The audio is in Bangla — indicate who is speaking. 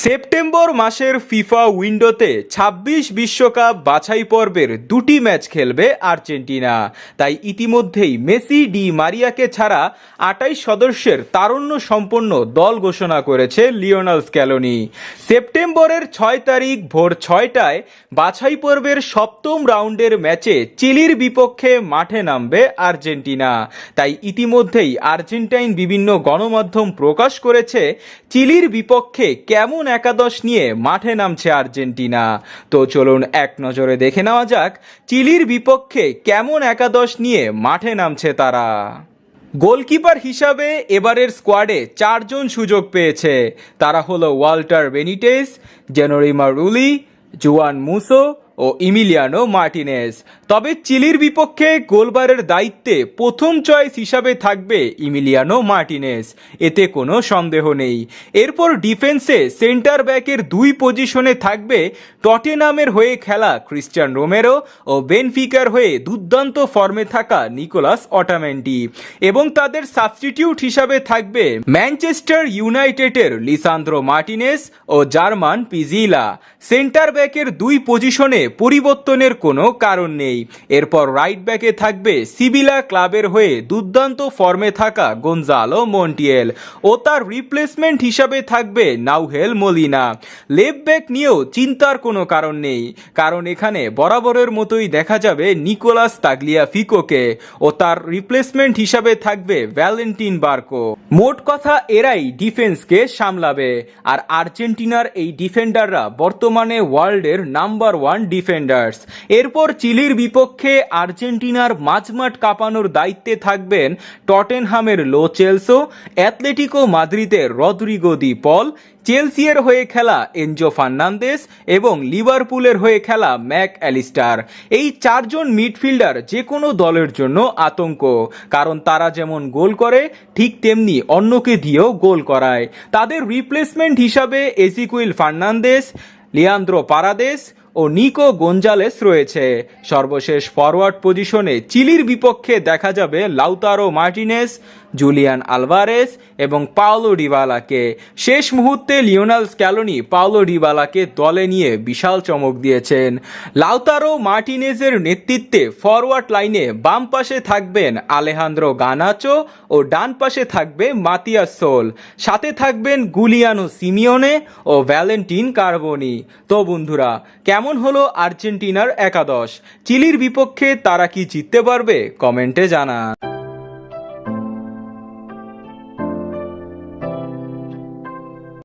Speaker 1: সেপ্টেম্বর মাসের ফিফা উইন্ডোতে ২৬ বিশ্বকাপ বাছাই পর্বের দুটি ম্যাচ খেলবে আর্জেন্টিনা। তাই ইতিমধ্যেই মেসি ডি মারিয়াকে ছাড়া ২৮ সদস্যের তারুণ্য সম্পন্ন দল ঘোষণা করেছে লিওনেল স্ক্যালোনি। সেপ্টেম্বরের ৬ তারিখ ভোর ৬টায় বাছাই পর্বের সপ্তম রাউন্ডের ম্যাচে চিলির বিপক্ষে মাঠে নামবে আর্জেন্টিনা। তাই ইতিমধ্যেই আর্জেন্টাইন বিভিন্ন গণমাধ্যম প্রকাশ করেছে চিলির বিপক্ষে কেমন একাদশ নিয়ে মাঠে নামছে আর্জেন্টিনা। তো চলুন এক নজরে দেখে নেওয়া যাক চিলির বিপক্ষে কেমন একাদশ নিয়ে মাঠে নামছে তারা। গোলকিপার হিসাবে এবারের স্কোয়াডে 4 জন সুযোগ পেয়েছে। তারা হলো ওয়াল্টার বেনিটেজ, জেনোরিমা রুলি, জুয়ান মুসো ও ইমিলিয়ানো মার্টিনেজ। তবে চিলির বিপক্ষে গোলবারের দায়িত্বে প্রথম চয়েস হিসাবে থাকবে ইমিলিয়ানো মার্টিনেজ, এতে কোনো সন্দেহ নেই। এরপর ডিফেন্সে সেন্টার ব্যাকের 2 পজিশনে থাকবে টটেনহামের হয়ে খেলা ক্রিস্টিয়ান রোমেরো ও বেনফিকার হয়ে দুর্দান্ত ফর্মে থাকা নিকোলাস অটামেন্ডি, এবং তাদের সাবস্টিটিউট হিসাবে থাকবে ম্যানচেস্টার ইউনাইটেডের লিসান্দ্রো মার্টিনেজ ও জার্মান পিজিলা। সেন্টার ব্যাকের 2 পজিশনে পরিবর্তনের কোনো কারণ নেই। এরপর রাইট ব্যাকে থাকবে সিভিলা ক্লাবের হয়ে দুর্দান্ত ফর্মে থাকা গঞ্জালো মন্টিয়েল ও তার রিপ্লেসমেন্ট হিসাবে থাকবে নাউহেল মোলিনা। লেফট ব্যাক নিয়েও চিন্তার কোনো কারণ নেই, কারণ এখানে বরাবরের মতোই দেখা যাবে নিকোলাস তাগলিয়াফিকোকে ও তার রিপ্লেসমেন্ট হিসাবে থাকবে ভ্যালেন্টিন বার্কো। মোট কথা এরাই ডিফেন্সকে সামলাবে। আর আর্জেন্টিনার এই ডিফেন্ডাররা বর্তমানে ওয়ার্ল্ডের নাম্বার 1 ডিফেন্ডার্স। এরপর চিলির বিপক্ষে আর্জেন্টিনার মাঝমাঠ কাঁপানোর দায়িত্বে থাকবেন টটেনহামের লো চেলসো, অ্যাথলেটিকো মাদ্রিদের রদ্রিগো দি পল, চেলসিয়ার হয়ে খেলা এনজো ফার্নান্দেস এবং লিভারপুলের হয়ে খেলা ম্যাক অ্যালিস্টার। এই 4 জন মিডফিল্ডার যে কোনো দলের জন্য আতঙ্ক, কারণ তারা যেমন গোল করে ঠিক তেমনি অন্যকে দিয়েও গোল করায়। তাদের রিপ্লেসমেন্ট হিসাবে এজিকুইল ফার্নান্দেস, লিয়ান্দ্রো পারাদেস ও নিকো গঞ্জালেস রয়েছে। সর্বশেষ ফরওয়ার্ড পজিশনে চিলির বিপক্ষে দেখা যাবে লাউতারো মার্টিনেজ, জুলিয়ান আলভারেস এবং পাওলো ডিবালাকে। শেষ মুহূর্তে লিওনেল স্ক্যালোনি পাওলো ডিবালাকে দলে নিয়ে বিশাল চমক দিয়েছেন। লাউতারো মার্টিনেজের নেতৃত্বে ফরওয়ার্ড লাইনে বাম পাশে থাকবেন আলেহান্দ্রো গানাচো ও ডান পাশে থাকবে মাতিয়াস সোল, সাথে থাকবেন গুলিয়ানো সিমিওনে ও ভ্যালেন্টিন কার্বোনি। তো বন্ধুরা, কেমন হলো আর্জেন্টিনার একাদশ? চিলির বিপক্ষে তারা কি জিততে পারবে? কমেন্টে জানান।